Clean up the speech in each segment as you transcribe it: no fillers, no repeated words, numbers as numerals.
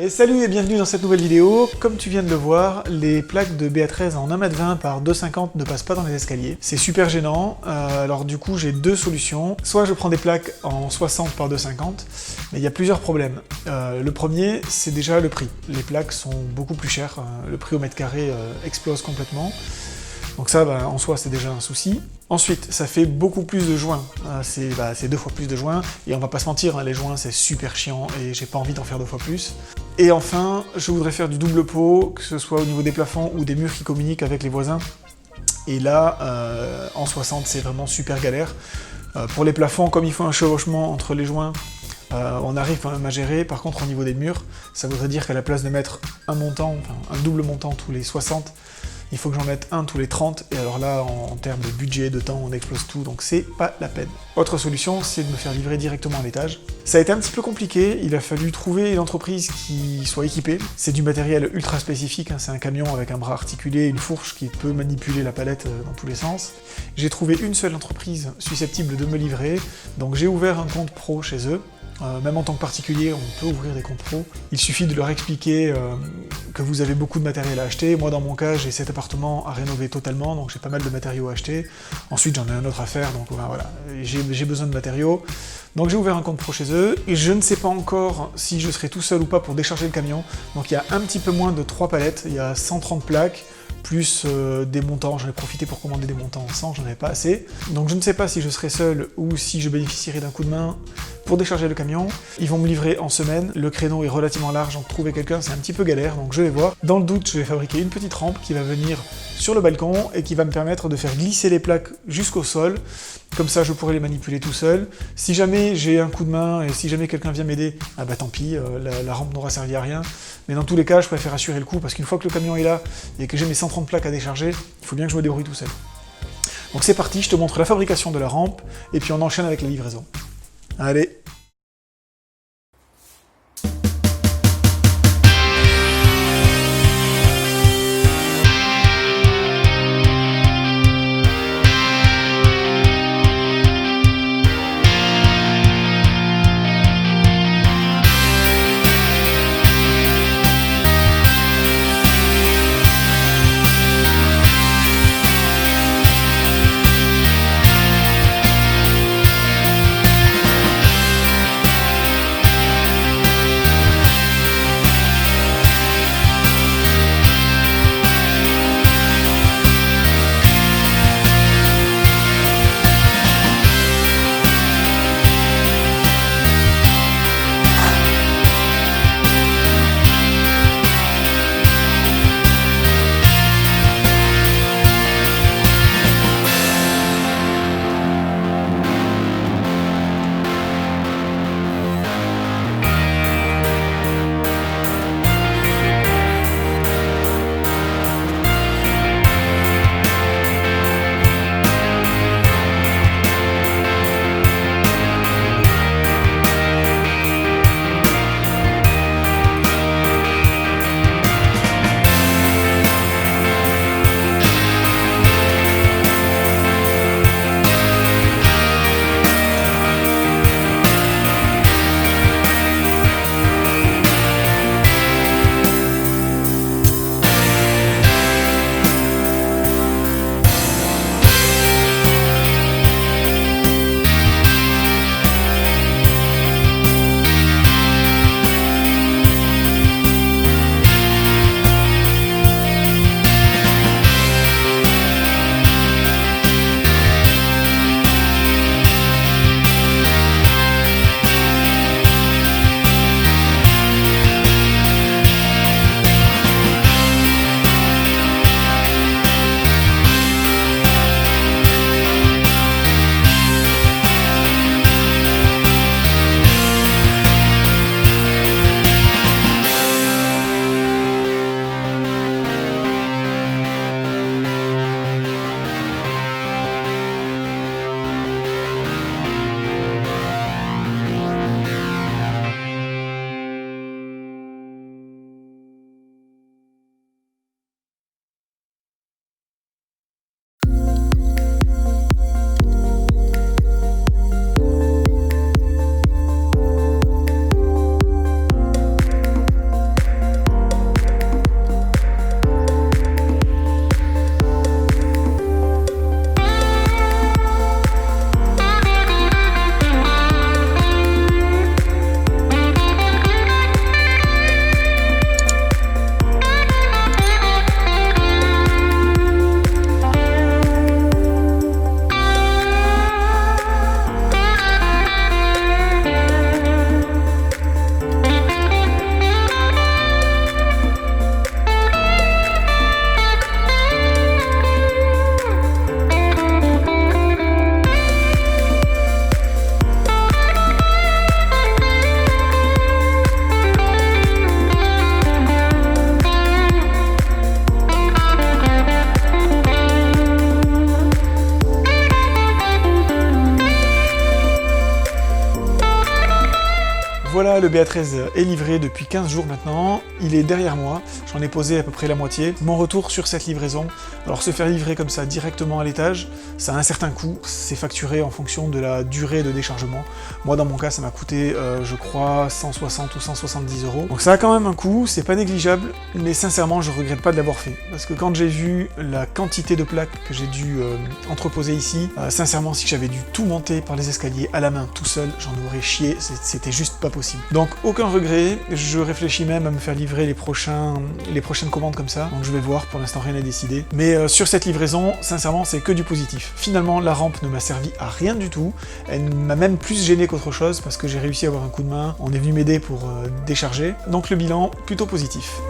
Et salut et bienvenue dans cette nouvelle vidéo. Comme tu viens de le voir, les plaques de BA13 en 1m20 par 2,50 ne passent pas dans les escaliers. C'est super gênant, alors du coup j'ai deux solutions. Soit je prends des plaques en 60 par 2,50, mais il y a plusieurs problèmes. Le premier, c'est déjà le prix. Les plaques sont beaucoup plus chères, le prix au mètre carré explose complètement. Donc ça, en soi, c'est déjà un souci. Ensuite, ça fait beaucoup plus de joints. C'est 2 fois plus de joints. Et on va pas se mentir, les joints, c'est super chiant et j'ai pas envie d'en faire 2 fois plus. Et enfin, je voudrais faire du double pot, que ce soit au niveau des plafonds ou des murs qui communiquent avec les voisins. Et là, en 60, c'est vraiment super galère. Pour les plafonds, comme il faut un chevauchement entre les joints, on arrive quand même à gérer. Par contre, au niveau des murs, ça voudrait dire qu'à la place de mettre un double montant tous les 60, il faut que j'en mette un tous les 30, et alors là, en termes de budget, de temps, on explose tout, donc c'est pas la peine. Autre solution, c'est de me faire livrer directement à l'étage. Ça a été un petit peu compliqué, il a fallu trouver une entreprise qui soit équipée. C'est du matériel ultra spécifique, c'est un camion avec un bras articulé, une fourche qui peut manipuler la palette dans tous les sens. J'ai trouvé une seule entreprise susceptible de me livrer, donc j'ai ouvert un compte pro chez eux. Même en tant que particulier, on peut ouvrir des comptes pro. Il suffit de leur expliquer que vous avez beaucoup de matériel à acheter. Moi, dans mon cas, j'ai cet appartement à rénover totalement, donc j'ai pas mal de matériaux à acheter. Ensuite, j'en ai un autre à faire, donc voilà, j'ai besoin de matériaux. Donc j'ai ouvert un compte pro chez eux, et je ne sais pas encore si je serai tout seul ou pas pour décharger le camion. Donc il y a un petit peu moins de 3 palettes, il y a 130 plaques, plus des montants, j'en ai profité pour commander des montants en 100, j'en avais pas assez. Donc je ne sais pas si je serai seul ou si je bénéficierai d'un coup de main pour décharger le camion. Ils vont me livrer en semaine, le créneau est relativement large, donc trouver quelqu'un c'est un petit peu galère, donc je vais voir. Dans le doute, je vais fabriquer une petite rampe qui va venir sur le balcon et qui va me permettre de faire glisser les plaques jusqu'au sol. Comme ça, je pourrai les manipuler tout seul. Si jamais j'ai un coup de main et si jamais quelqu'un vient m'aider, tant pis, la rampe n'aura servi à rien. Mais dans tous les cas, je préfère assurer le coup parce qu'une fois que le camion est là et que j'ai mes 130 plaques à décharger, il faut bien que je me débrouille tout seul. Donc c'est parti, je te montre la fabrication de la rampe et puis on enchaîne avec la livraison. Allez! Voilà, le BA13 est livré depuis 15 jours maintenant, il est derrière moi, j'en ai posé à peu près la moitié. Mon retour sur cette livraison, alors se faire livrer comme ça directement à l'étage, ça a un certain coût, c'est facturé en fonction de la durée de déchargement. Moi dans mon cas ça m'a coûté je crois 160 ou 170 €. Donc ça a quand même un coût, c'est pas négligeable, mais sincèrement je regrette pas de l'avoir fait. Parce que quand j'ai vu la quantité de plaques que j'ai dû entreposer ici, sincèrement si j'avais dû tout monter par les escaliers à la main tout seul, j'en aurais chié, c'était juste pas possible. Donc aucun regret, je réfléchis même à me faire livrer les prochaines commandes comme ça, donc je vais voir, pour l'instant rien n'est décidé. Mais sur cette livraison, sincèrement c'est que du positif. Finalement la rampe ne m'a servi à rien du tout, elle m'a même plus gêné qu'autre chose parce que j'ai réussi à avoir un coup de main, on est venu m'aider pour décharger, donc le bilan plutôt positif.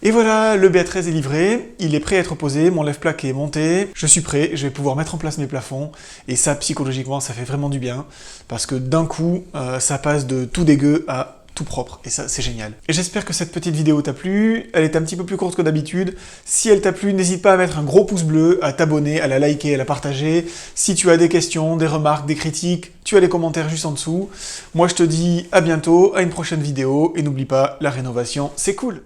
Et voilà, le BA13 est livré, il est prêt à être posé, mon lève-plaque est monté, je suis prêt, je vais pouvoir mettre en place mes plafonds, et ça, psychologiquement, ça fait vraiment du bien, parce que d'un coup, ça passe de tout dégueu à tout propre, et ça, c'est génial. Et j'espère que cette petite vidéo t'a plu, elle est un petit peu plus courte que d'habitude. Si elle t'a plu, n'hésite pas à mettre un gros pouce bleu, à t'abonner, à la liker, à la partager. Si tu as des questions, des remarques, des critiques, tu as les commentaires juste en dessous. Moi, je te dis à bientôt, à une prochaine vidéo, et n'oublie pas, la rénovation, c'est cool.